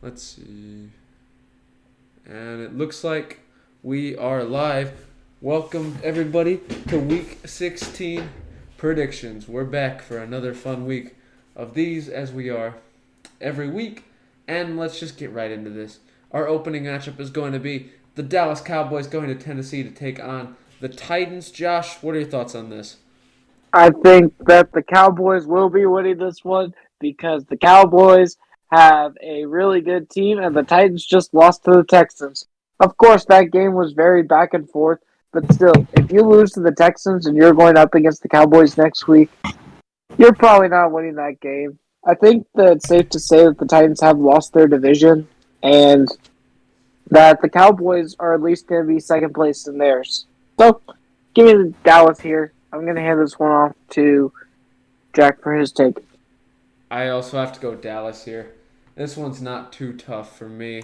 Let's see. And it looks like we are live. Welcome, everybody, to Week 16 predictions. We're back for another fun week of these, as we are every week. And let's just get right into this. Our opening matchup is going to be the Dallas Cowboys going to Tennessee to take on the Titans. Josh, what are your thoughts on this? I think that the Cowboys will be winning this one because the Cowboys have a really good team and the Titans just lost to the Texans. Of course, that game was very back and forth, but still, if you lose to the Texans and you're going up against the Cowboys next week, you're probably not winning that game. I think that it's safe to say that the Titans have lost their division and that the Cowboys are at least going to be second place in theirs. So, give me the Dallas here. I'm going to hand this one off to Jack for his take. I also have to go Dallas here. This one's not too tough for me.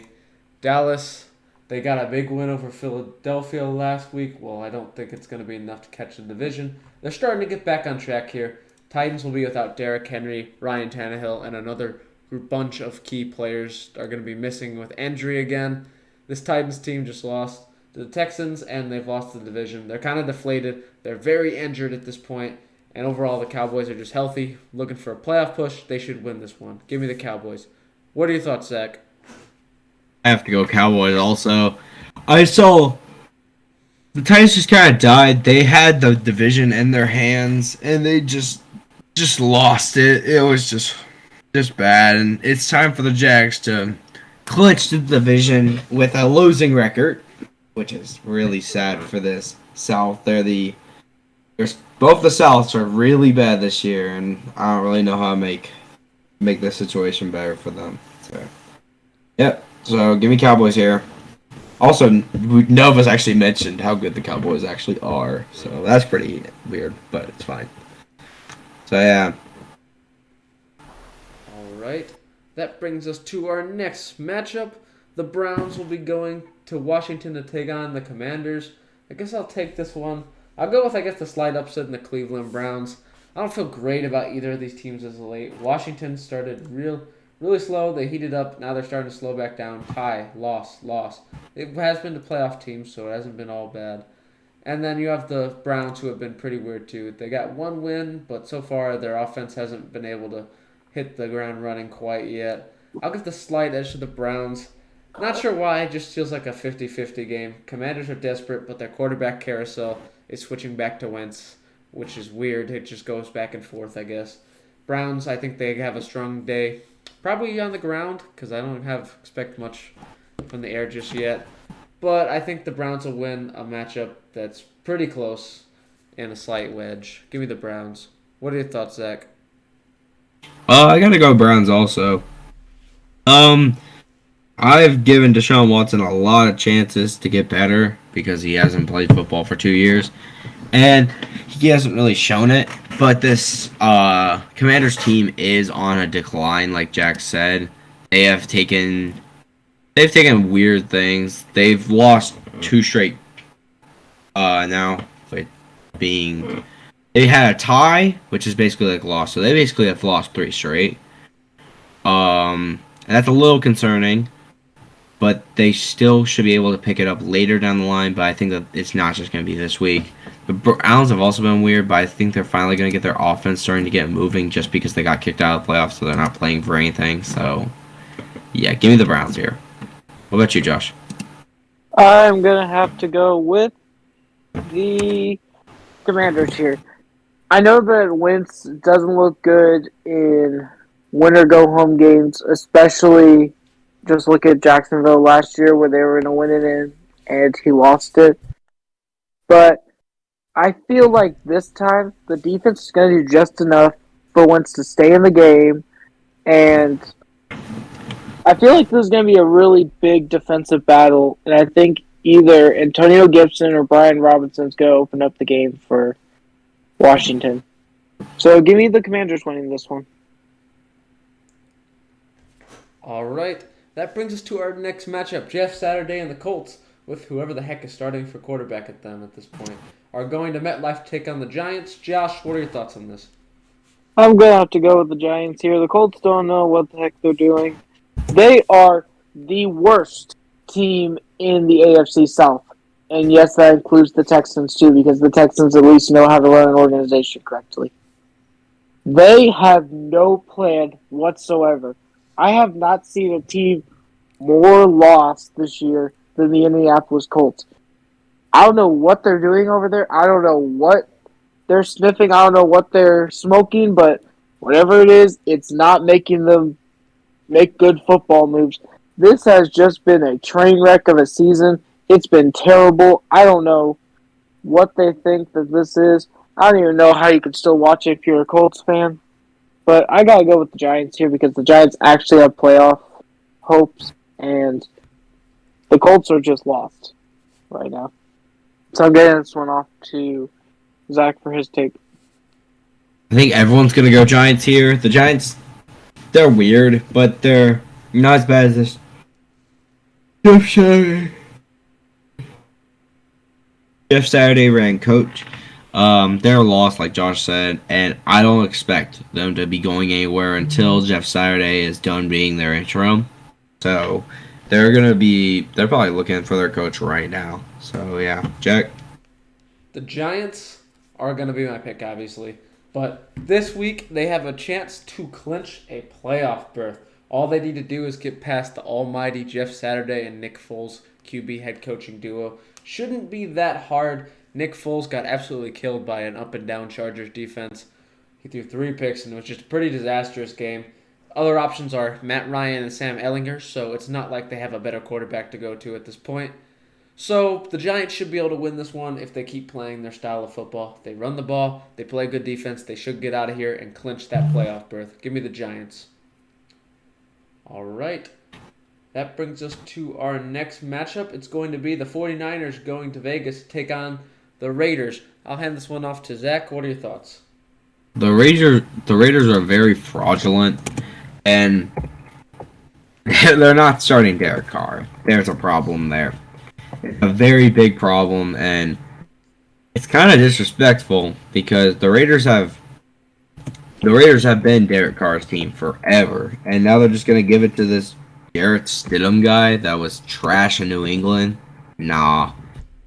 Dallas, they got a big win over Philadelphia last week. Well, I don't think it's going to be enough to catch the division. They're starting to get back on track here. Titans will be without Derrick Henry, Ryan Tannehill, and another bunch of key players are going to be missing with injury again. This Titans team just lost to the Texans, and they've lost the division. They're kind of deflated. They're very injured at this point. And overall, the Cowboys are just healthy, looking for a playoff push. They should win this one. Give me the Cowboys. What are your thoughts, Zach? I have to go Cowboys also. I saw the Titans just kind of died. They had the division in their hands, and they just lost it. It was just bad, and it's time for the Jags to clinch the division with a losing record, which is really sad for this South. Both the Souths are really bad this year, and I don't really know how to make this situation better for them. So, yep. So give me Cowboys here. Also, none of us actually mentioned how good the Cowboys actually are, so that's pretty weird, but it's fine. So yeah, All right. That brings us to our next matchup. The Browns will be going to Washington to take on the Commanders. I guess I'll take this one. I'll go with, the slight upset in the Cleveland Browns. I don't feel great about either of these teams as of late. Washington started really slow. They heated up. Now they're starting to slow back down. Tie, loss, loss. It has been the playoff team, so it hasn't been all bad. And then you have the Browns, who have been pretty weird too. They got one win, but so far their offense hasn't been able to hit the ground running quite yet. I'll give the slight edge to the Browns. Not sure why, it just feels like a 50-50 game. Commanders are desperate, but their quarterback carousel is switching back to Wentz, which is weird. It just goes back and forth, I guess. Browns, I think they have a strong day. Probably on the ground, because I don't expect much from the air just yet. But I think the Browns will win a matchup that's pretty close and a slight wedge. Give me the Browns. What are your thoughts, Zach? I gotta go Browns also. Um, I've given Deshaun Watson a lot of chances to get better because he hasn't played football for 2 years, and he hasn't really shown it. But this Commanders team is on a decline, like Jack said. They have taken they've taken weird things. They've lost two straight now, with being they had a tie, which is basically like lost. So they basically have lost three straight. And that's a little concerning, but they still should be able to pick it up later down the line. But I think that it's not just going to be this week. The Browns have also been weird, but I think they're finally going to get their offense starting to get moving just because they got kicked out of the playoffs, so they're not playing for anything. So, yeah, give me the Browns here. What about you, Josh? I'm going to have to go with the Commanders here. I know that Wentz doesn't look good in winner go home games, especially just look at Jacksonville last year where they were going to win it in and he lost it. But I feel like this time the defense is going to do just enough for Wentz to stay in the game, and I feel like this is going to be a really big defensive battle, and I think either Antonio Gibson or Brian Robinson is going to open up the game for Washington. So give me the Commanders winning this one. All right. That brings us to our next matchup. Jeff Saturday and the Colts, with whoever the heck is starting for quarterback at them at this point, are going to MetLife to take on the Giants. Josh, what are your thoughts on this? I'm going to have to go with the Giants here. The Colts don't know what the heck they're doing. They are the worst team in the AFC South. And yes, that includes the Texans too, because the Texans at least know how to run an organization correctly. They have no plan whatsoever. I have not seen a team more lost this year than the Indianapolis Colts. I don't know what they're doing over there. I don't know what they're sniffing. I don't know what they're smoking, but whatever it is, it's not making them make good football moves. This has just been a train wreck of a season. It's been terrible. I don't know what they think that this is. I don't even know how you can still watch it if you're a Colts fan. But I gotta go with the Giants here because the Giants actually have playoff hopes, and the Colts are just lost right now. So I'm getting this one off to Zach for his take. I think everyone's gonna go Giants here. The Giants, they're weird, but they're not as bad as this. Jeff Saturday ran coach. They're lost, like Josh said, and I don't expect them to be going anywhere until Jeff Saturday is done being their interim. So they're probably looking for their coach right now. So yeah, Jack. The Giants are going to be my pick, obviously. But this week, they have a chance to clinch a playoff berth. All they need to do is get past the almighty Jeff Saturday and Nick Foles QB head coaching duo. Shouldn't be that hard. Nick Foles got absolutely killed by an up-and-down Chargers defense. He threw 3 picks, and it was just a pretty disastrous game. Other options are Matt Ryan and Sam Ehlinger, so it's not like they have a better quarterback to go to at this point. So the Giants should be able to win this one if they keep playing their style of football. They run the ball, they play good defense, they should get out of here and clinch that playoff berth. Give me the Giants. All right. That brings us to our next matchup. It's going to be the 49ers going to Vegas to take on the Raiders. I'll hand this one off to Zach. What are your thoughts? The Raiders are very fraudulent, and they're not starting Derek Carr. There's a problem there. A very big problem, and it's kind of disrespectful because the Raiders have been Derek Carr's team forever, and now they're just gonna give it to this Jarrett Stidham guy that was trash in New England. Nah,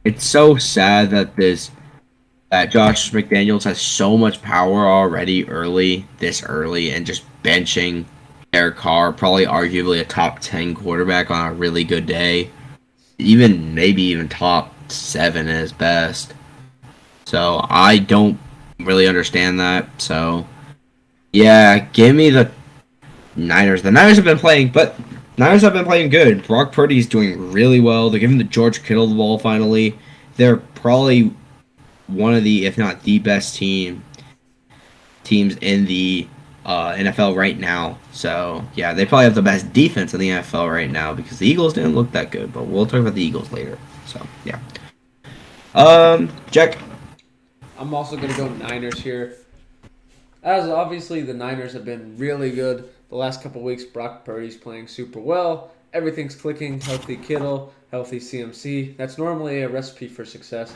it's so sad that Josh McDaniels has so much power already this early, and just benching Derek Carr, probably arguably a top 10 quarterback on a really good day. Maybe even top 7 at his best. So I don't really understand that. So yeah, give me the Niners. The Niners have been playing good. Brock Purdy's doing really well. They're giving the George Kittle the ball finally. They're probably one of the, if not the best teams in the NFL right now. So yeah, they probably have the best defense in the NFL right now because the Eagles didn't look that good, but we'll talk about the Eagles later. So yeah. Jack. I'm also going to go Niners here. As obviously the Niners have been really good the last couple weeks. Brock Purdy's playing super well. Everything's clicking. Healthy Kittle, healthy CMC. That's normally a recipe for success.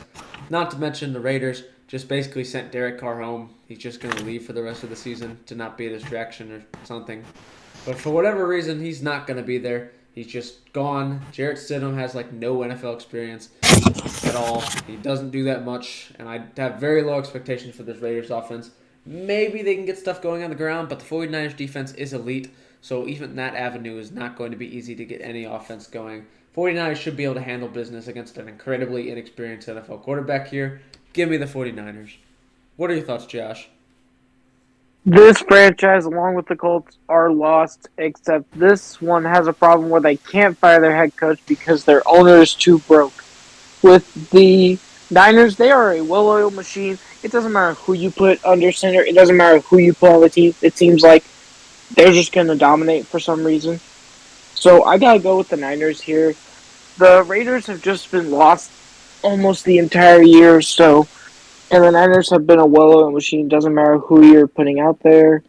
Not to mention the Raiders just basically sent Derek Carr home. He's just going to leave for the rest of the season to not be a distraction or something. But for whatever reason, he's not going to be there. He's just gone. Jarrett Stidham has no NFL experience at all. He doesn't do that much, and I have very low expectations for this Raiders offense. Maybe they can get stuff going on the ground, but the 49ers defense is elite, so even that avenue is not going to be easy to get any offense going. 49ers should be able to handle business against an incredibly inexperienced NFL quarterback here. Give me the 49ers. What are your thoughts, Josh? This franchise, along with the Colts, are lost, except this one has a problem where they can't fire their head coach because their owner is too broke. With the Niners, they are a well-oiled machine. It doesn't matter who you put under center. It doesn't matter who you put on the team. It seems like they're just going to dominate for some reason. So I got to go with the Niners here. The Raiders have just been lost almost the entire year, so... And the Niners have been a well-oiled machine. Doesn't matter who you're putting out there.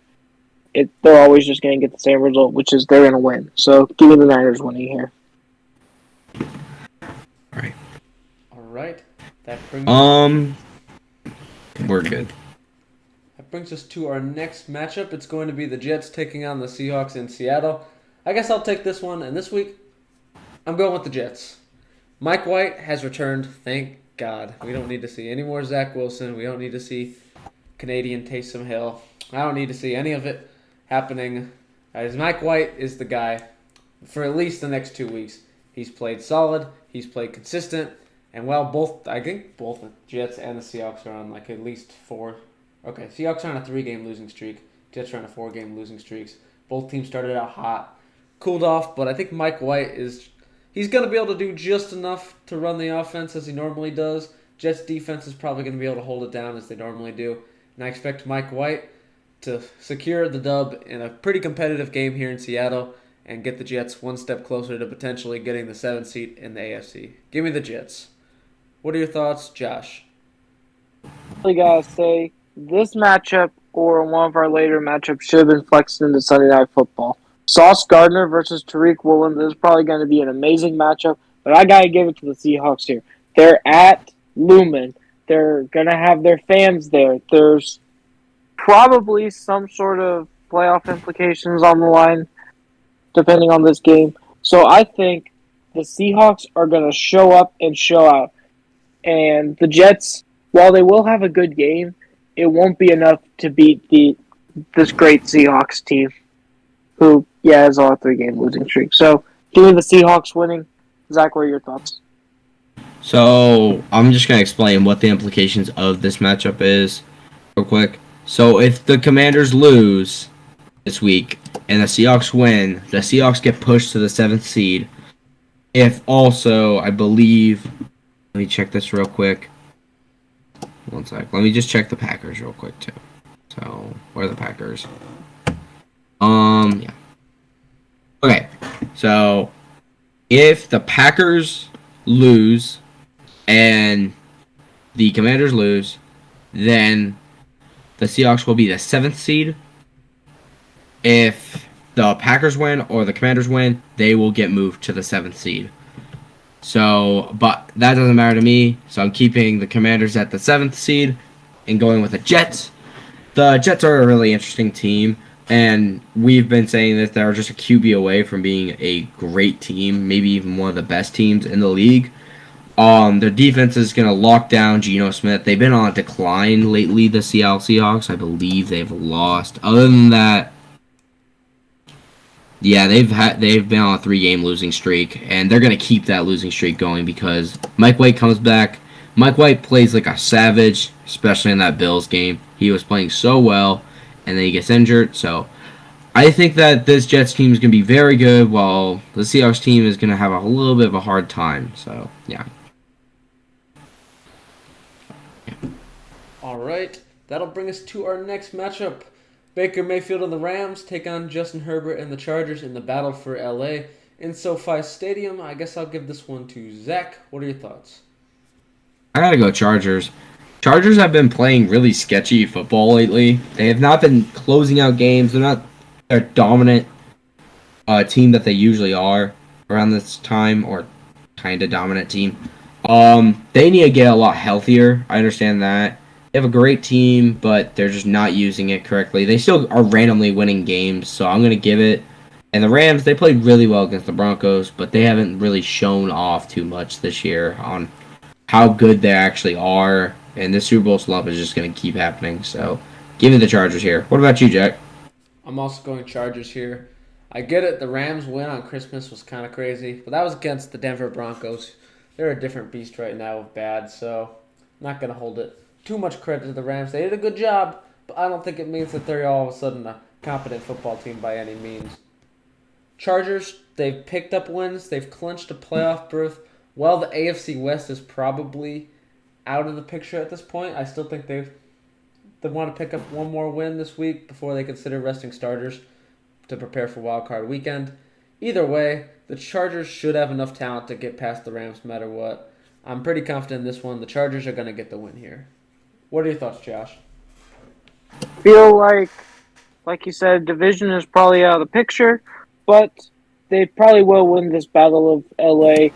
They're always just going to get the same result, which is they're going to win. So give me the Niners winning here. All right. That brings we're good. That brings us to our next matchup. It's going to be the Jets taking on the Seahawks in Seattle. I guess I'll take this one. And this week, I'm going with the Jets. Mike White has returned. Thank God. We don't need to see any more Zach Wilson. We don't need to see Canadian Taysom Hill. I don't need to see any of it happening. As Mike White is the guy for at least the next 2 weeks. He's played solid. He's played consistent. And I think both the Jets and the Seahawks are on like at least 4. Okay, Seahawks are on a 3-game losing streak. Jets are on a 4-game losing streaks. Both teams started out hot, cooled off, but I think Mike White he's going to be able to do just enough to run the offense as he normally does. Jets defense is probably going to be able to hold it down as they normally do. And I expect Mike White to secure the dub in a pretty competitive game here in Seattle and get the Jets one step closer to potentially getting the 7th seat in the AFC. Give me the Jets. What are your thoughts, Josh? I gotta say, this matchup or one of our later matchups should have been flexed into Sunday Night Football. Sauce Gardner versus Tariq Woolen. This is probably going to be an amazing matchup, but I gotta give it to the Seahawks here. They're at Lumen. They're gonna have their fans there. There's probably some sort of playoff implications on the line, depending on this game. So I think the Seahawks are going to show up and show out. And the Jets, while they will have a good game, it won't be enough to beat this great Seahawks team, who, has on a 3-game losing streak. So give me the Seahawks winning. Zach, what are your thoughts? So I'm just going to explain what the implications of this matchup is real quick. So if the Commanders lose this week and the Seahawks win, the Seahawks get pushed to the 7th seed. If also, I believe, let me check this real quick. One sec. Let me just check the Packers real quick too. So where are the Packers? Yeah. Okay. So if the Packers lose and the Commanders lose, then the Seahawks will be the 7th seed. If the Packers win or the Commanders win, they will get moved to the 7th seed. So, but that doesn't matter to me. So I'm keeping the Commanders at the 7th seed and going with the Jets. The Jets are a really interesting team, and we've been saying that they're just a QB away from being a great team, maybe even one of the best teams in the league. Their defense is going to lock down Geno Smith. They've been on a decline lately, the Seattle Seahawks. I believe they've lost. Other than that, they've been on a 3-game losing streak, and they're going to keep that losing streak going because Mike White comes back. Mike White plays like a savage, especially in that Bills game. He was playing so well, and then he gets injured. So I think that this Jets team is going to be very good, while the Seahawks team is going to have a little bit of a hard time. So, yeah. All right, that'll bring us to our next matchup. Baker Mayfield and the Rams take on Justin Herbert and the Chargers in the battle for LA in SoFi Stadium. I guess I'll give this one to Zach. What are your thoughts? I gotta go Chargers. Chargers have been playing really sketchy football lately. They have not been closing out games. They're not a dominant team that they usually are around this time, or kind of dominant team. They need to get a lot healthier. I understand that. They have a great team, but they're just not using it correctly. They still are randomly winning games, so I'm going to give it. And the Rams, they played really well against the Broncos, but they haven't really shown off too much this year on how good they actually are. And this Super Bowl slump is just going to keep happening. So give me the Chargers here. What about you, Jack? I'm also going Chargers here. I get it. The Rams win on Christmas was kind of crazy, but that was against the Denver Broncos. They're a different beast right now with bad, so I'm not going to hold it too much credit to the Rams. They did a good job, but I don't think it means that they're all of a sudden a competent football team by any means. Chargers, they've picked up wins. They've clinched a playoff berth. While the AFC West is probably out of the picture at this point, I still think they want to pick up one more win this week before they consider resting starters to prepare for Wild Card Weekend. Either way, the Chargers should have enough talent to get past the Rams no matter what. I'm pretty confident in this one. The Chargers are going to get the win here. What are your thoughts, Josh? Feel like you said, division is probably out of the picture, but they probably will win this battle of LA,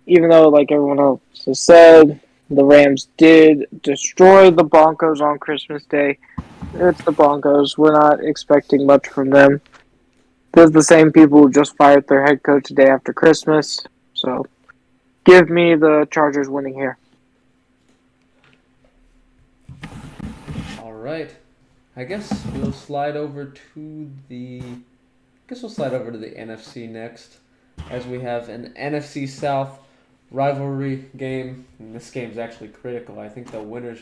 even though, like everyone else has said, the Rams did destroy the Broncos on Christmas Day. It's the Broncos. We're not expecting much from them. Those are the same people who just fired their head coach the day after Christmas. So give me the Chargers winning here. All right. I guess we'll slide over to the NFC next, as we have an NFC South rivalry game. And this game's actually critical. I think the winners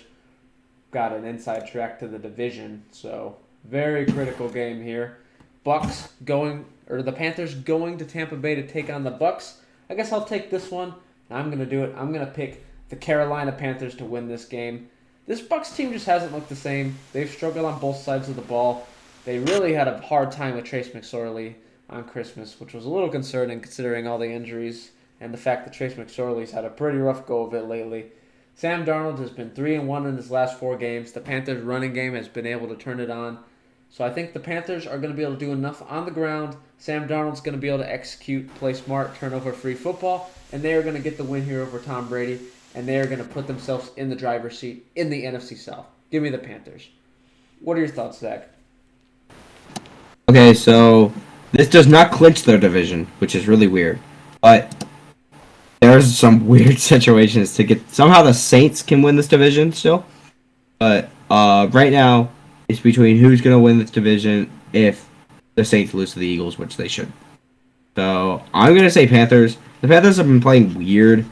got an inside track to the division, so very critical game here. The Panthers going to Tampa Bay to take on the Bucks. I guess I'll take this one. I'm gonna do it. I'm gonna pick the Carolina Panthers to win this game. This Bucks team just hasn't looked the same. They've struggled on both sides of the ball. They really had a hard time with Trace McSorley on Christmas, which was a little concerning considering all the injuries and the fact that Trace McSorley's had a pretty rough go of it lately. Sam Darnold has been 3-1 in his last 4 games. The Panthers' running game has been able to turn it on. So I think the Panthers are going to be able to do enough on the ground. Sam Darnold's going to be able to execute, play smart, turnover-free football, and they are going to get the win here over Tom Brady, and they are going to put themselves in the driver's seat in the NFC South. Give me the Panthers. What are your thoughts, Zach? Okay, so this does not clinch their division, which is really weird. But there's some weird situations to get. Somehow the Saints can win this division still. But right now, it's between who's going to win this division if the Saints lose to the Eagles, which they should. So I'm going to say Panthers. The Panthers have been playing weird.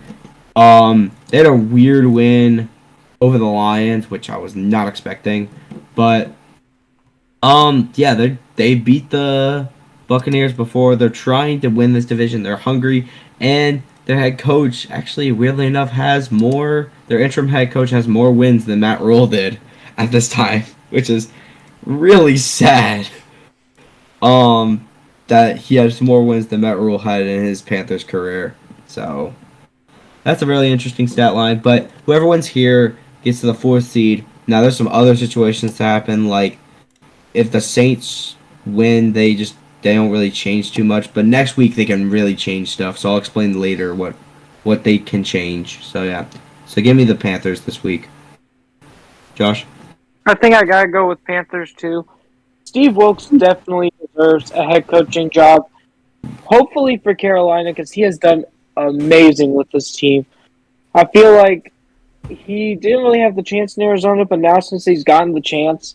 They had a weird win over the Lions, which I was not expecting. But yeah, they beat the Buccaneers before. They're trying to win this division. They're hungry, and their head coach, actually, weirdly enough, their interim head coach has more wins than Matt Rule did at this time, which is really sad. That he has more wins than Matt Rule had in his Panthers career. So that's a really interesting stat line. But whoever wins here gets to the 4th seed. Now there's some other situations to happen, like if the Saints win, they don't really change too much. But next week they can really change stuff. So I'll explain later what they can change. So yeah. So give me the Panthers this week. Josh? I think I gotta go with Panthers too. Steve Wilkes definitely deserves a head coaching job. Hopefully for Carolina, because he has done amazing with this team. I feel like he didn't really have the chance in Arizona, but now since he's gotten the chance,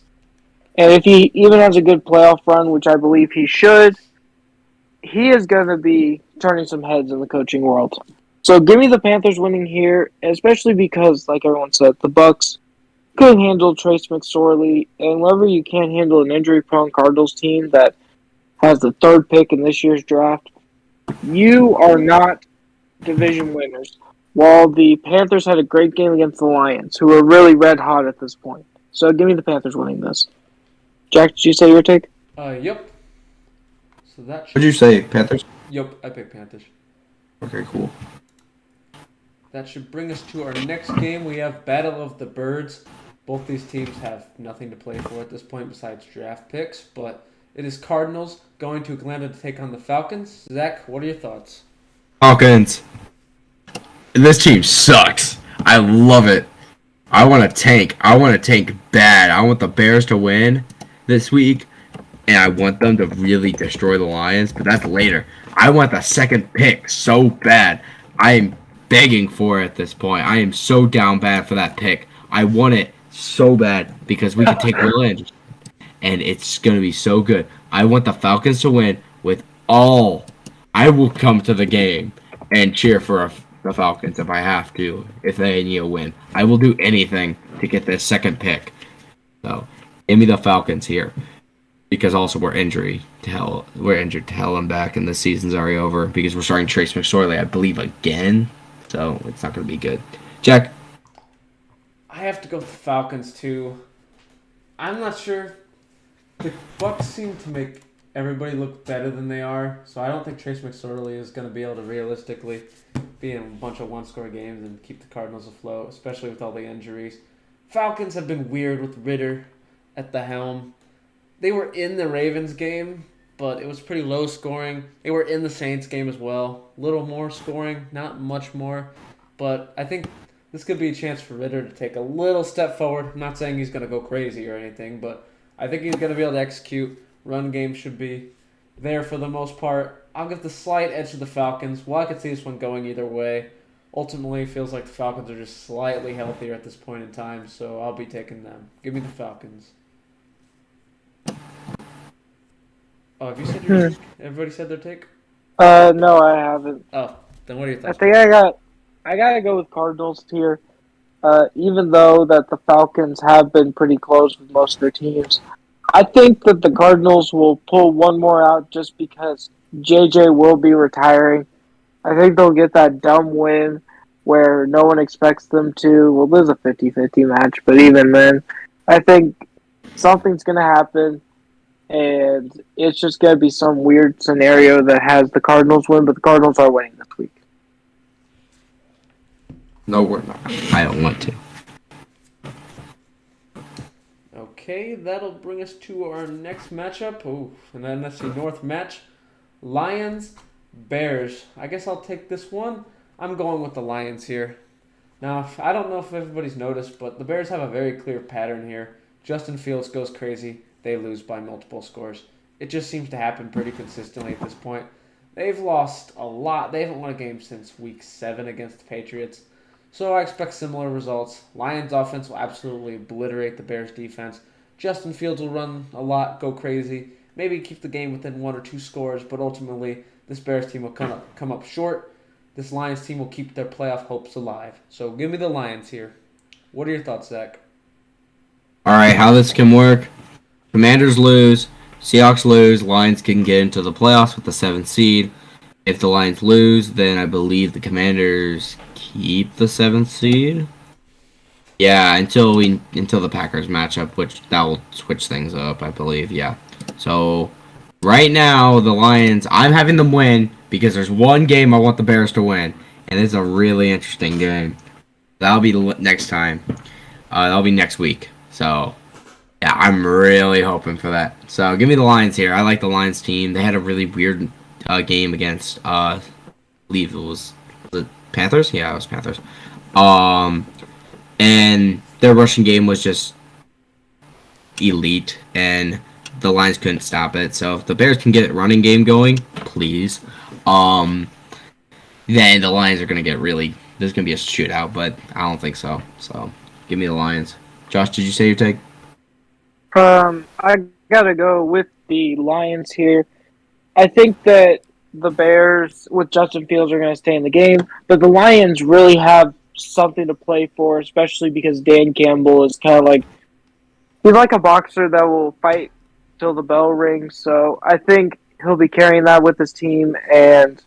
and if he even has a good playoff run, which I believe he should, he is going to be turning some heads in the coaching world. So give me the Panthers winning here, especially because, like everyone said, the Bucks couldn't handle Trace McSorley, and whenever you can't handle an injury-prone Cardinals team that has the 3rd pick in this year's draft, you are not division winners. While the Panthers had a great game against the Lions, who are really red hot at this point. So give me the Panthers winning this. Jack, did you say your take? Yep. So that What'd you say, Panthers? Yep, I picked Panthers. Okay, cool. That should bring us to our next game. We have Battle of the Birds. Both these teams have nothing to play for at this point besides draft picks, but it is Cardinals going to Atlanta to take on the Falcons. Zach, what are your thoughts? Falcons. This team sucks. I love it. I want to tank. I want to tank bad. I want the Bears to win this week, and I want them to really destroy the Lions, but that's later. I want the 2nd pick so bad. I am begging for it at this point. I am so down bad for that pick. I want it so bad because we can take Will Anderson, and it's going to be so good. I want the Falcons to win with all. I will come to the game and cheer for the Falcons if I have to, if they need a win. I will do anything to get this 2nd pick. So, give me the Falcons here. Because also we're injured to hell and back, and the season's already over because we're starting Trace McSorley, I believe, again. So it's not going to be good. Jack? I have to go with the Falcons too. I'm not sure. The Bucks seem to make everybody look better than they are, so I don't think Trace McSorley is going to be able to realistically be in a bunch of one-score games and keep the Cardinals afloat, especially with all the injuries. Falcons have been weird with Ritter at the helm. They were in the Ravens game, but it was pretty low scoring. They were in the Saints game as well. Little more scoring, not much more. But I think this could be a chance for Ritter to take a little step forward. I'm not saying he's going to go crazy or anything, but I think he's going to be able to execute. Run game should be there for the most part. I'll give the slight edge to the Falcons. Well, I could see this one going either way. Ultimately, it feels like the Falcons are just slightly healthier at this point in time, so I'll be taking them. Give me the Falcons. Oh, have you said your take? Everybody said their take? No, I haven't. Oh, then what are your I thoughts? think I gotta go with Cardinals here. Even though that the Falcons have been pretty close with most of their teams, I think that the Cardinals will pull one more out just because JJ will be retiring. I think they'll get that dumb win where no one expects them to. Well, there's a 50-50 match, but even then, I think something's going to happen, and it's just going to be some weird scenario that has the Cardinals win, but the Cardinals are winning this week. No, we're not. I don't want to. Okay, that'll bring us to our next matchup. Ooh, an NFC North match. Lions, Bears. I guess I'll take this one. I'm going with the Lions here. Now, I don't know if everybody's noticed, but the Bears have a very clear pattern here. Justin Fields goes crazy. They lose by multiple scores. It just seems to happen pretty consistently at this point. They've lost a lot. They haven't won a game since week 7 against the Patriots. So I expect similar results. Lions offense will absolutely obliterate the Bears defense. Justin Fields will run a lot, go crazy, maybe keep the game within 1 or 2 scores, but ultimately this Bears team will come up short. This Lions team will keep their playoff hopes alive. So give me the Lions here. What are your thoughts, Zach? All right, how this can work. Commanders lose. Seahawks lose. Lions can get into the playoffs with the 7th seed. If the Lions lose, then I believe the Commanders keep the 7th seed. Yeah, until the Packers match up, which that will switch things up, I believe. Yeah. So right now the Lions, I'm having them win because there's one game I want the Bears to win, and it's a really interesting game. That'll be next time. That'll be next week. So yeah, I'm really hoping for that. So give me the Lions here. I like the Lions team. They had a really weird game against, I believe it was the Panthers. Yeah, it was Panthers. And their rushing game was just elite, and the Lions couldn't stop it. So if the Bears can get a running game going, please, then the Lions are gonna get really. There's gonna be a shootout, but I don't think so. So give me the Lions. Josh, did you say your take? I gotta go with the Lions here. I think that the Bears with Justin Fields are going to stay in the game, but the Lions really have something to play for, especially because Dan Campbell is kind of like he's like a boxer that will fight till the bell rings. So I think he'll be carrying that with his team, and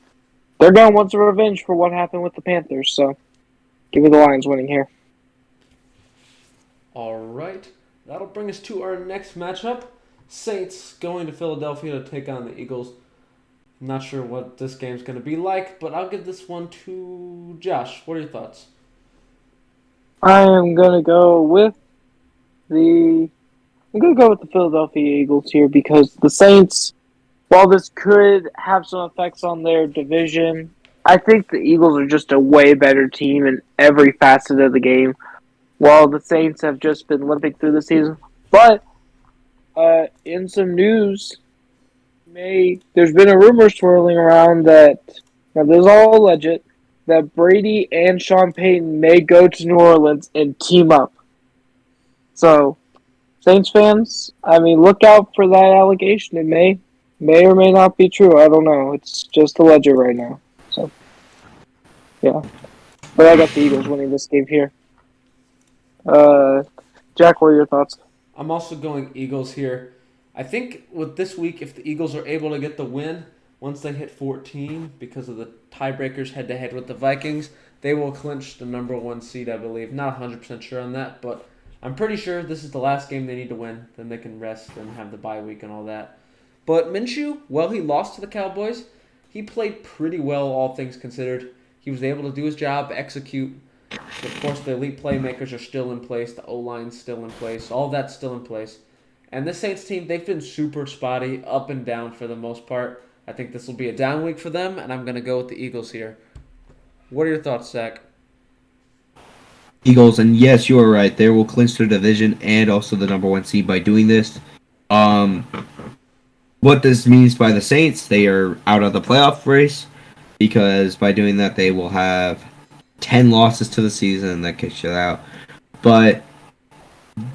they're going to want some revenge for what happened with the Panthers. So give me the Lions winning here. All right. That'll bring us to our next matchup. Saints going to Philadelphia to take on the Eagles. I'm not sure what this game's going to be like, but I'll give this one to Josh. What are your thoughts? I am going to go with the Philadelphia Eagles here because the Saints, while this could have some effects on their division, I think the Eagles are just a way better team in every facet of the game, while the Saints have just been limping through the season. But in some news, there's been a rumor swirling around that, now this is all alleged, that Brady and Sean Payton may go to New Orleans and team up. So, Saints fans, I mean, look out for that allegation. It may or may not be true. I don't know. It's just alleged right now. So, yeah. But I got the Eagles winning this game here. Jack, what are your thoughts? I'm also going Eagles here. I think with this week, if the Eagles are able to get the win, once they hit 14, because of the tiebreakers head-to-head with the Vikings, they will clinch the number 1 seed, I believe. Not 100% sure on that, but I'm pretty sure this is the last game they need to win. Then they can rest and have the bye week and all that. But Minshew, well, he lost to the Cowboys. He played pretty well, all things considered. He was able to do his job, execute. Of course, the elite playmakers are still in place. The O-line's still in place. All that's still in place. And this Saints team, they've been super spotty, up and down for the most part. I think this will be a down week for them, and I'm going to go with the Eagles here. What are your thoughts, Zach? Eagles, and yes, you are right. They will clinch their division and also the number 1 seed by doing this. what this means by the Saints, they are out of the playoff race because by doing that, they will have 10 losses to the season. That kicks you out. But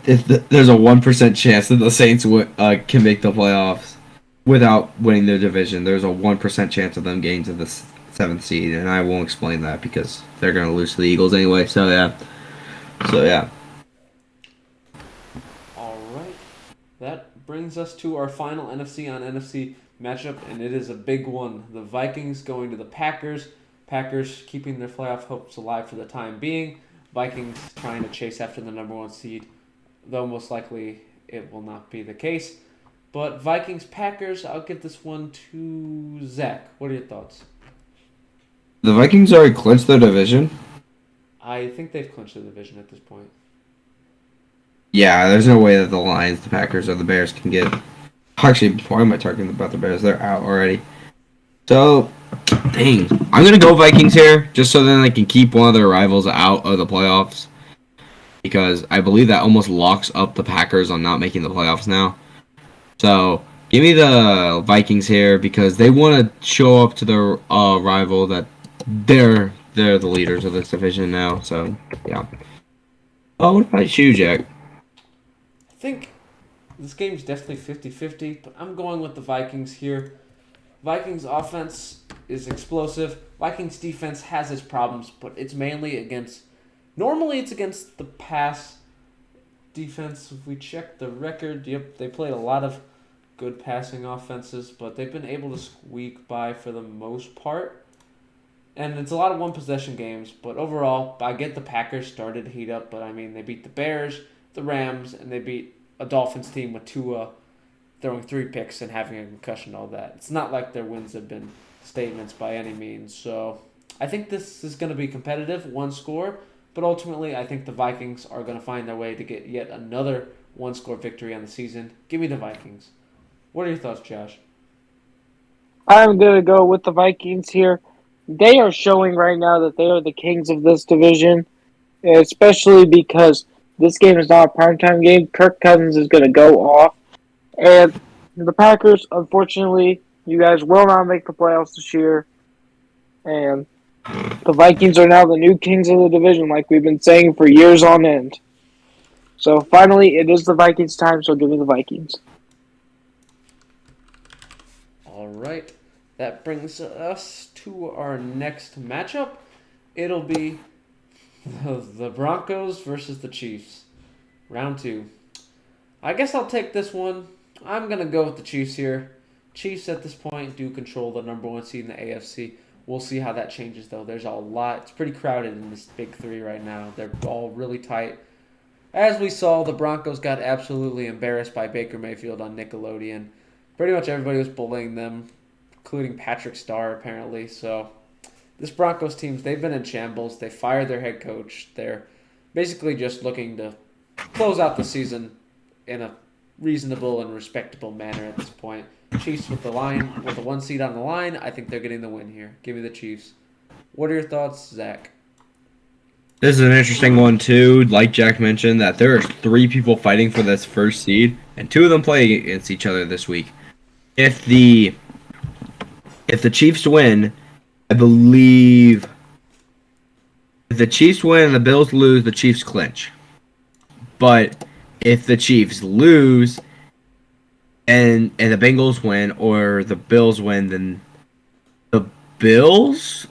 if there's a 1% chance that the Saints can make the playoffs without winning their division, there's a 1% chance of them getting to the 7th seed, and I won't explain that because they're going to lose to the Eagles anyway. So yeah. All right. That brings us to our final NFC on NFC matchup, and it is a big one. The Vikings going to the Packers. Packers keeping their playoff hopes alive for the time being. Vikings trying to chase after the number 1 seed, though most likely it will not be the case. But Vikings-Packers, I'll give this one to Zach. What are your thoughts? The Vikings already clinched their division. I think they've clinched the division at this point. Yeah, there's no way that the Lions, the Packers, or the Bears can get... Actually, why am I talking about the Bears? They're out already. So, dang. I'm going to go Vikings here, just so then I can keep one of their rivals out of the playoffs. Because I believe that almost locks up the Packers on not making the playoffs now. So, give me the Vikings here, because they want to show up to their rival that they're the leaders of this division now. So, yeah. Oh, what about you, Jack? I think this game's definitely 50-50, but I'm going with the Vikings here. Vikings offense is explosive. Vikings defense has its problems, but it's mainly against... Normally it's against the pass defense. If we check the record, yep, they played a lot of good passing offenses, but they've been able to squeak by for the most part. And it's a lot of one-possession games, but overall, I get the Packers started to heat up, but I mean, they beat the Bears, the Rams, and they beat a Dolphins team with Tua throwing 3 picks and having a concussion, all that. It's not like their wins have been statements by any means. So I think this is going to be competitive, one score, but ultimately I think the Vikings are going to find their way to get yet another one-score victory on the season. Give me the Vikings. What are your thoughts, Josh? I'm going to go with the Vikings here. They are showing right now that they are the kings of this division, especially because this game is not a primetime game. Kirk Cousins is going to go off. And the Packers, unfortunately, you guys will not make the playoffs this year. And the Vikings are now the new kings of the division, like we've been saying for years on end. So finally, it is the Vikings' time, so give me the Vikings. All right. That brings us to our next matchup. It'll be the Broncos versus the Chiefs. Round 2. I guess I'll take this one. I'm going to go with the Chiefs here. Chiefs at this point do control the number 1 seed in the AFC. We'll see how that changes, though. There's a lot. It's pretty crowded in this big 3 right now. They're all really tight. As we saw, the Broncos got absolutely embarrassed by Baker Mayfield on Nickelodeon. Pretty much everybody was bullying them, including Patrick Starr, apparently. So this Broncos team, they've been in shambles. They fired their head coach. They're basically just looking to close out the season in a reasonable and respectable manner at this point. Chiefs with the 1 seed on the line. I think they're getting the win here. Give me the Chiefs. What are your thoughts, Zach? This is an interesting one, too. Like Jack mentioned, that there are 3 people fighting for this first seed, and 2 of them play against each other this week. If the Chiefs win, I believe... If the Chiefs win and the Bills lose, the Chiefs clinch. But if the Chiefs lose and the Bengals win or the Bills win, then the Bengals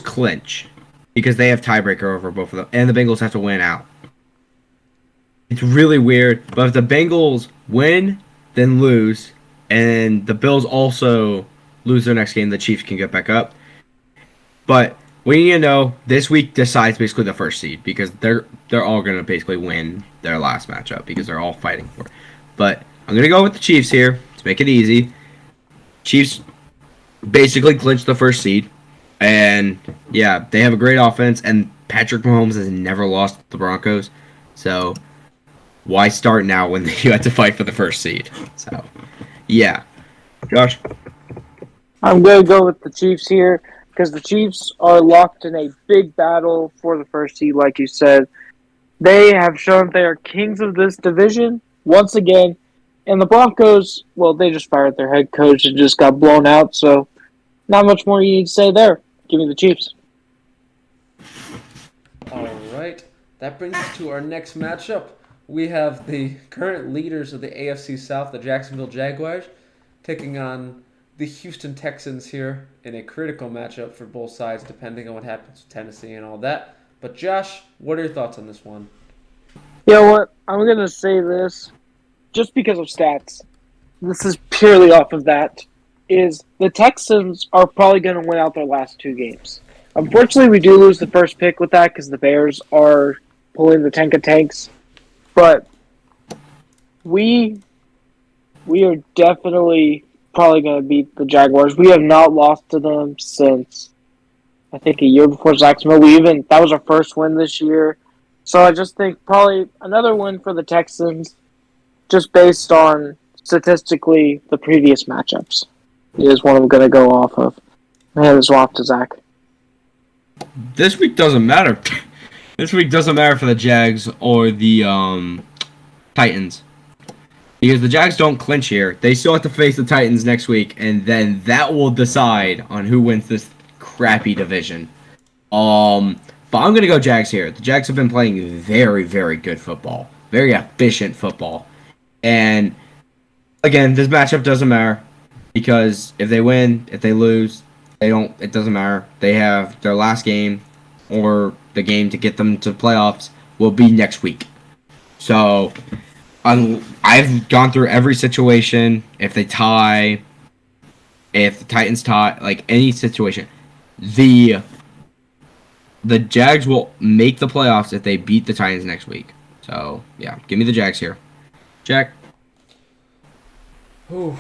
clinch because they have tiebreaker over both of them, and the Bengals have to win out. It's really weird, but if the Bengals win, then lose, and the Bills also lose their next game, the Chiefs can get back up. But we need to know this week decides basically the first seed because they're all going to basically win their last matchup because they're all fighting for it. But I'm going to go with the Chiefs here to make it easy. Chiefs basically clinched the first seed. And, yeah, they have a great offense. And Patrick Mahomes has never lost the Broncos. So why start now when you had to fight for the first seed? So, yeah. Josh? I'm going to go with the Chiefs here because the Chiefs are locked in a big battle for the first seed, like you said. They have shown they are kings of this division once again, And the Broncos, well, they just fired their head coach and just got blown out, so not much more you need to say there. Give me the Chiefs. All right. That brings us to our next matchup. We have the current leaders of the AFC South, the Jacksonville Jaguars, taking on the Houston Texans here in a critical matchup for both sides, depending on what happens with Tennessee and all that. But Josh, what are your thoughts on this one? You know what? I'm going to say this just because of stats. This is purely off of that. Is the Texans are probably going to win out their last 2 games. Unfortunately, we do lose the first pick with that because the Bears are pulling the tank of tanks. But we are definitely probably going to beat the Jaguars. We have not lost to them since, I think, a year before Jacksonville. That was our first win this year. So I just think probably another win for the Texans, just based on statistically the previous matchups, is what I'm going to go off of. I hand this one off to Zach. This week doesn't matter. This week doesn't matter for the Jags or the Titans. Because the Jags don't clinch here. They still have to face the Titans next week, and then that will decide on who wins this crappy division. But I'm going to go Jags here. The Jags have been playing very, very good football. Very efficient football. And, again, this matchup doesn't matter. Because if they win, if they lose, it doesn't matter. They have their last game, or the game to get them to playoffs, will be next week. So, I've gone through every situation. If they tie, if the Titans tie, like any situation, the Jags will make the playoffs if they beat the Titans next week. So, yeah, give me the Jags here. Jack? Ooh.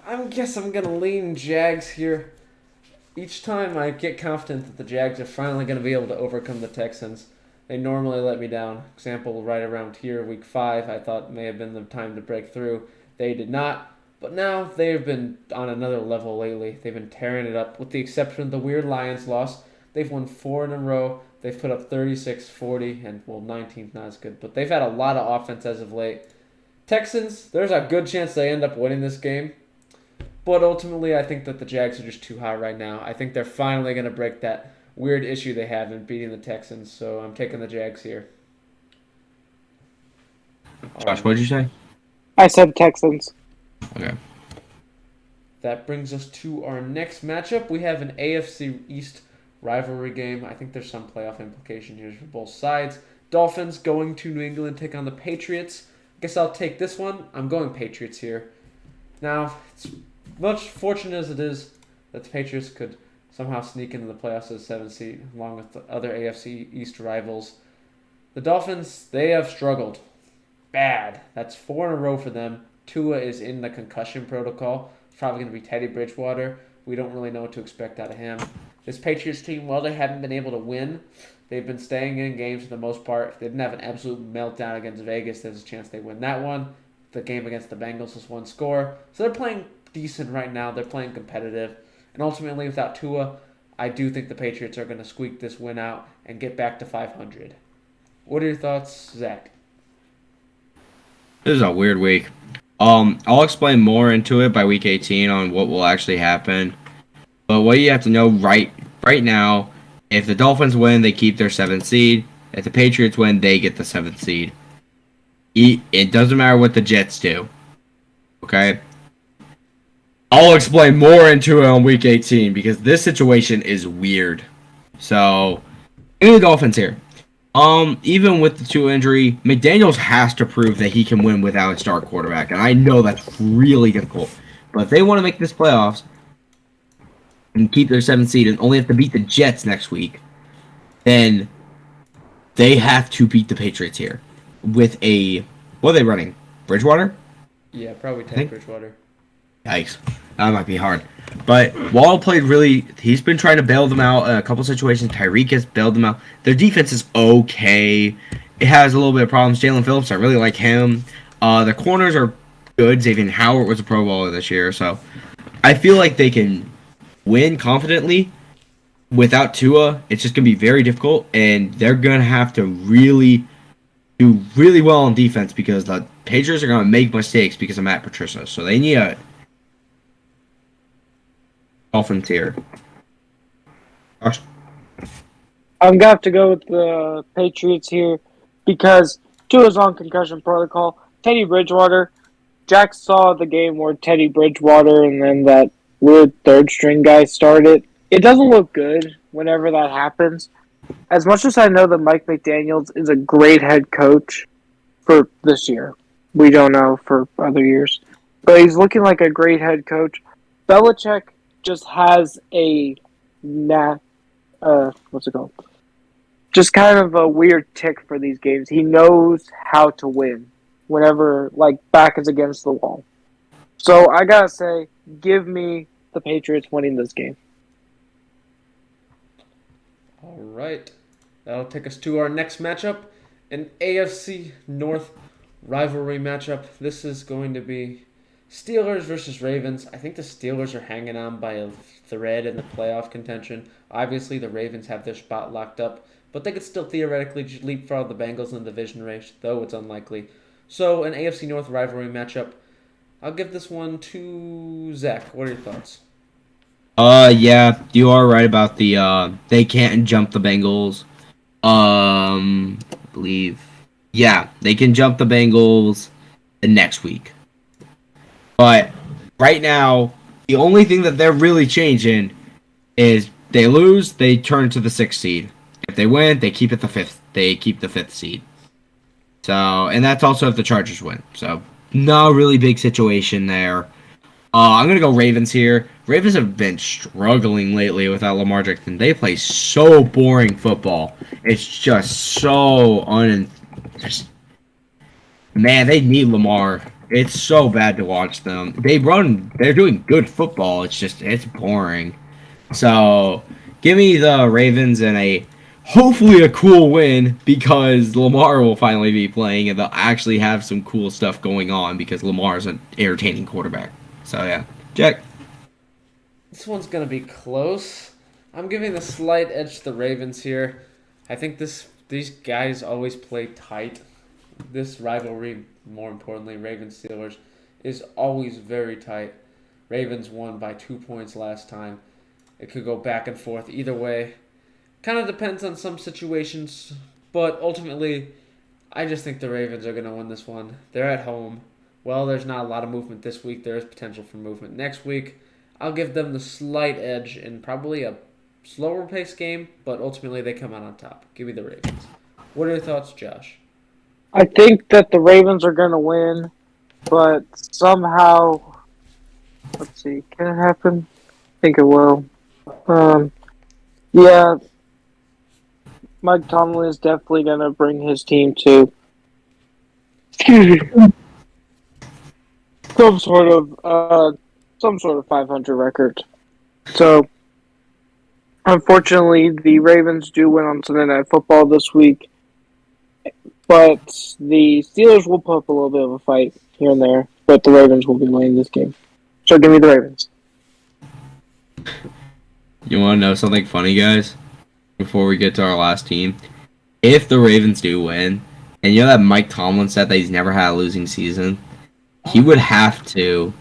I guess I'm going to lean Jags here. Each time I get confident that the Jags are finally going to be able to overcome the Texans, they normally let me down. Example, right around here, week 5, I thought may have been the time to break through. They did not. But now they've been on another level lately. They've been tearing it up, with the exception of the weird Lions loss. They've won 4 in a row. They've put up 36, 40, and, 19th not as good. But they've had a lot of offense as of late. Texans, there's a good chance they end up winning this game. But ultimately, I think that the Jags are just too hot right now. I think they're finally going to break that weird issue they have in beating the Texans. So I'm taking the Jags here. Josh, what did you say? I said Texans. Okay. That brings us to our next matchup. We have an AFC East rivalry game. I think there's some playoff implication here for both sides. Dolphins going to New England, take on the Patriots. I guess I'll take this one. I'm going Patriots here. Now, it's much fortunate as it is that the Patriots could somehow sneak into the playoffs as a 7th seed, along with the other AFC East rivals. The Dolphins, they have struggled bad. That's 4 in a row for them. Tua is in the concussion protocol. It's probably going to be Teddy Bridgewater. We don't really know what to expect out of him. This Patriots team, while they haven't been able to win, they've been staying in games for the most part. If they didn't have an absolute meltdown against Vegas, there's a chance they win that one. The game against the Bengals was 1 score. So they're playing decent right now. They're playing competitive. And ultimately, without Tua, I do think the Patriots are going to squeak this win out and get back to 500. What are your thoughts, Zach? This is a weird week. I'll explain more into it by week 18 on what will actually happen. But what you have to know right now, if the Dolphins win, they keep their 7th seed. If the Patriots win, they get the 7th seed. It doesn't matter what the Jets do. Okay? I'll explain more into it on week 18 because this situation is weird. So, give me the Dolphins here. Even with the Tua injury, McDaniels has to prove that he can win without a star quarterback. And I know that's really difficult. But if they want to make this playoffs and keep their 7th seed and only have to beat the Jets next week, then they have to beat the Patriots here. With what are they running? Bridgewater? Yeah, probably Teddy Bridgewater. Yikes. That might be hard. But Waddle played he's been trying to bail them out in a couple situations. Tyreek has bailed them out. Their defense is okay. It has a little bit of problems. Jalen Phillips, I really like him. The corners are good. Xavier Howard was a Pro Bowler this year. So I feel like they can win confidently. Without Tua, it's just going to be very difficult. And they're going to have to really do really well on defense because the Patriots are going to make mistakes because of Matt Patricia. So they need a offense here. Gosh. I'm going to have to go with the Patriots here because Tua's on concussion protocol. Teddy Bridgewater. Jack saw the game where Teddy Bridgewater and then that weird third string guy started. It doesn't look good whenever that happens. As much as I know that Mike McDaniels is a great head coach for this year, we don't know for other years, but he's looking like a great head coach. Belichick just has what's it called? Just kind of a weird tick for these games. He knows how to win whenever, like, back is against the wall. So I gotta say, give me the Patriots winning this game. All right. That'll take us to our next matchup, an AFC North rivalry matchup. This is going to be Steelers versus Ravens. I think the Steelers are hanging on by a thread in the playoff contention. Obviously, the Ravens have their spot locked up, but they could still theoretically leapfrog the Bengals in the division race, though it's unlikely. So, an AFC North rivalry matchup. I'll give this one to Zach. What are your thoughts? Yeah, you are right about the they can't jump the Bengals. I believe. Yeah, they can jump the Bengals the next week. But right now, the only thing that they're really changing is they lose, they turn to the 6th seed. If they win, they keep it the 5th. They keep the 5th seed. So, and that's also if the Chargers win. So, no really big situation there. I'm going to go Ravens here. Ravens have been struggling lately without Lamar Jackson. They play so boring football. It's just so man, they need Lamar. It's so bad to watch them. They're doing good football. It's boring. So, give me the Ravens and hopefully a cool win because Lamar will finally be playing and they'll actually have some cool stuff going on because Lamar is an entertaining quarterback. So, yeah. Jack? This one's going to be close. I'm giving the slight edge to the Ravens here. I think these guys always play tight. This rivalry, more importantly, Ravens-Steelers, is always very tight. Ravens won by 2 points last time. It could go back and forth either way. Kind of depends on some situations, but ultimately, I just think the Ravens are going to win this one. They're at home. Well, there's not a lot of movement this week. There is potential for movement next week. I'll give them the slight edge in probably a slower paced game, but ultimately they come out on top. Give me the Ravens. What are your thoughts, Josh? I think that the Ravens are going to win, but somehow, let's see, can it happen? I think it will. Yeah, Mike Tomlin is definitely going to bring his team to some sort of 500 record. So, unfortunately, the Ravens do win on Sunday Night Football this week. But the Steelers will put up a little bit of a fight here and there, but the Ravens will be winning this game. So give me the Ravens. You want to know something funny, guys? Before we get to our last team, if the Ravens do win, and you know that Mike Tomlin said that he's never had a losing season, he would have to,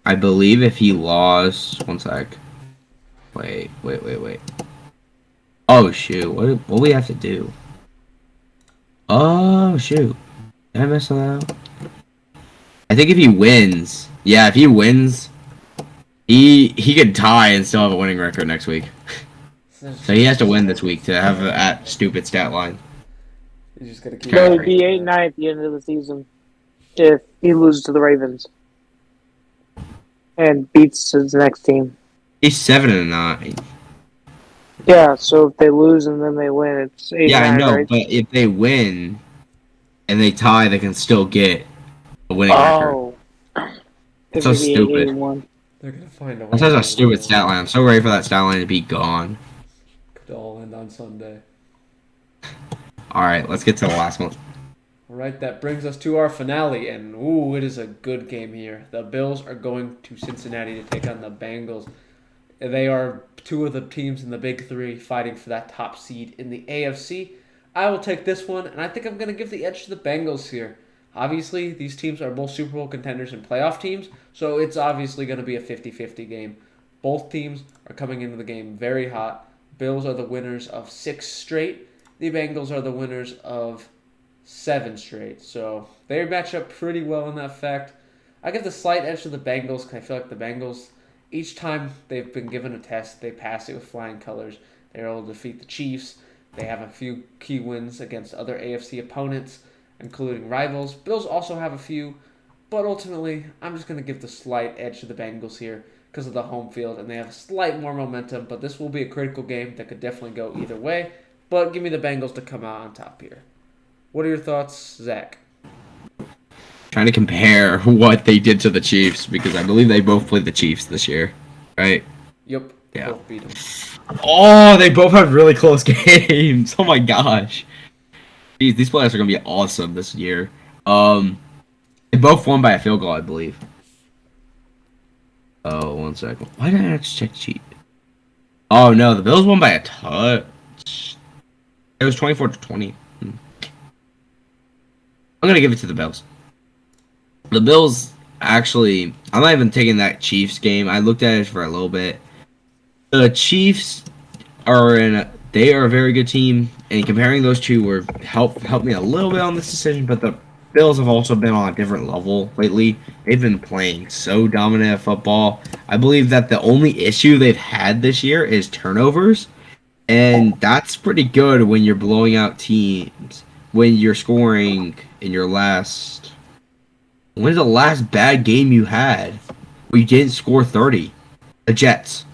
I believe if he lost, one sec. Wait. Oh, shoot. What do we have to do? Oh, shoot. Did I mess that out? I think if he wins, he could tie and still have a winning record next week. So he has to win this week to have that stupid stat line. You just gotta keep. So he'd be 8-9 at the end of the season if he loses to the Ravens and beats his next team. He's 7-9. Yeah, so if they lose and then they win, it's 8-9. Yeah, I know, right? but if they win and they tie, they can still get a winning record. It's so stupid. 8-1. They're gonna find a way. That's such a stupid stat line. I'm so ready for that stat line to be gone. Could all end on Sunday. Alright, let's get to the last one. Alright, that brings us to our finale, and it is a good game here. The Bills are going to Cincinnati to take on the Bengals. They are two of the teams in the Big Three fighting for that top seed in the AFC. I will take this one, and I think I'm going to give the edge to the Bengals here. Obviously, these teams are both Super Bowl contenders and playoff teams, so it's obviously going to be a 50-50 game. Both teams are coming into the game very hot. Bills are the winners of 6 straight. The Bengals are the winners of 7 straight. So they match up pretty well in that fact. I give the slight edge to the Bengals because I feel like the Bengals, each time they've been given a test, they pass it with flying colors. They're able to defeat the Chiefs. They have a few key wins against other AFC opponents, including rivals. Bills also have a few, but ultimately, I'm just going to give the slight edge to the Bengals here because of the home field, and they have a slight more momentum, but this will be a critical game that could definitely go either way. But give me the Bengals to come out on top here. What are your thoughts, Zach? Trying to compare what they did to the Chiefs because I believe they both played the Chiefs this year, right? Yep. Yeah. Both beat them. Oh, they both have really close games. Oh my gosh. Jeez, these playoffs are gonna be awesome this year. They both won by a field goal, I believe. Oh, 1 second. Why did I not check the sheet? Oh no, the Bills won by a touch. It was 24-20. I'm gonna give it to the Bills. The Bills actually, I'm not even taking that Chiefs game. I looked at it for a little bit. The Chiefs they are a very good team, and comparing those two were helped me a little bit on this decision, but the Bills have also been on a different level lately. They've been playing so dominant at football. I believe that the only issue they've had this year is turnovers, and that's pretty good when you're blowing out teams. When you're scoring in your last... When's the last bad game you had where you didn't score 30? The Jets.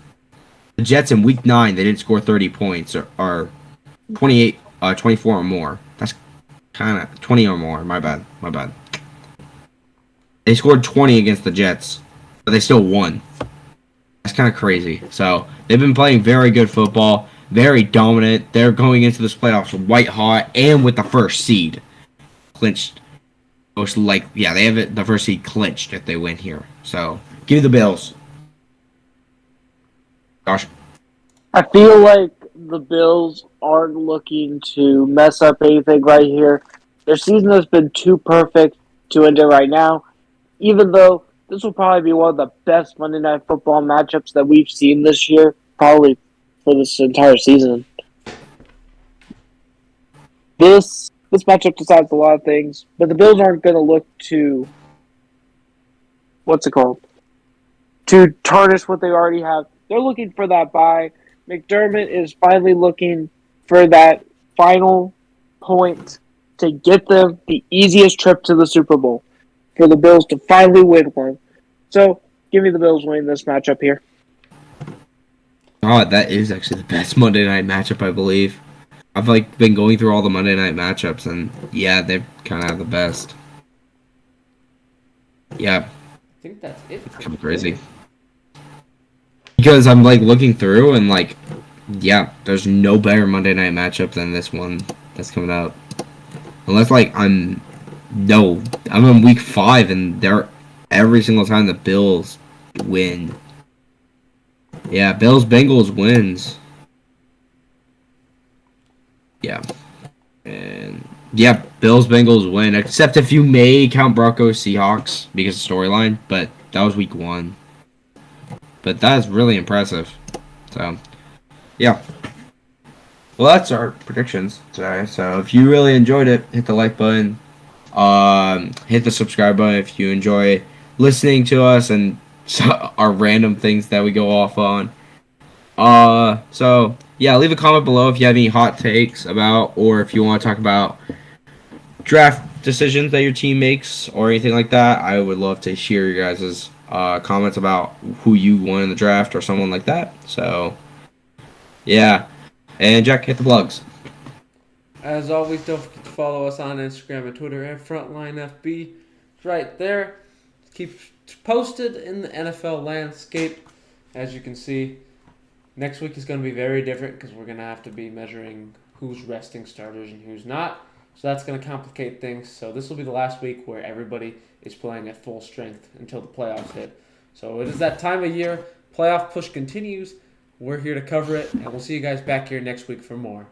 The Jets in week 9, they didn't score 30 points or 28, 24 or more. That's kind of 20 or more. My bad. They scored 20 against the Jets, but they still won. That's kind of crazy. So they've been playing very good football, very dominant. They're going into this playoffs white hot and with the first seed clinched. They have the first seed clinched if they win here. So give me the Bills. Gosh. I feel like the Bills aren't looking to mess up anything right here. Their season has been too perfect to end it right now, even though this will probably be one of the best Monday Night Football matchups that we've seen this year, probably for this entire season. This matchup decides a lot of things, but the Bills aren't going to look to, to tarnish what they already have. They're looking for that bye. McDermott is finally looking for that final point to get them the easiest trip to the Super Bowl, for the Bills to finally win one. So, give me the Bills winning this matchup here. Oh, that is actually the best Monday night matchup, I believe. I've been going through all the Monday night matchups, and yeah, they kind of have the best. Yeah. I think that's it. It's kind of crazy. Because I'm looking through and yeah, there's no better Monday night matchup than this one that's coming up. Unless I'm in week 5 and every single time the Bills win. Yeah, Bills Bengals wins. Yeah. And yeah, Bills Bengals win, except if you may count Broncos Seahawks because of storyline, but that was week 1. But that is really impressive. So, yeah. Well, that's our predictions today. So, if you really enjoyed it, hit the like button. Hit the subscribe button if you enjoy listening to us and our random things that we go off on. So, yeah, leave a comment below if you have any hot takes about, or if you want to talk about draft decisions that your team makes or anything like that. I would love to hear your guys' comments about who you won in the draft or someone like that. So, yeah. And Jack, hit the plugs. As always, don't forget to follow us on Instagram and Twitter at FrontlineFB. It's right there. Keep posted in the NFL landscape. As you can see, next week is going to be very different because we're going to have to be measuring who's resting starters and who's not. So that's going to complicate things. So this will be the last week where everybody is playing at full strength until the playoffs hit. So it is that time of year. Playoff push continues. We're here to cover it, and we'll see you guys back here next week for more.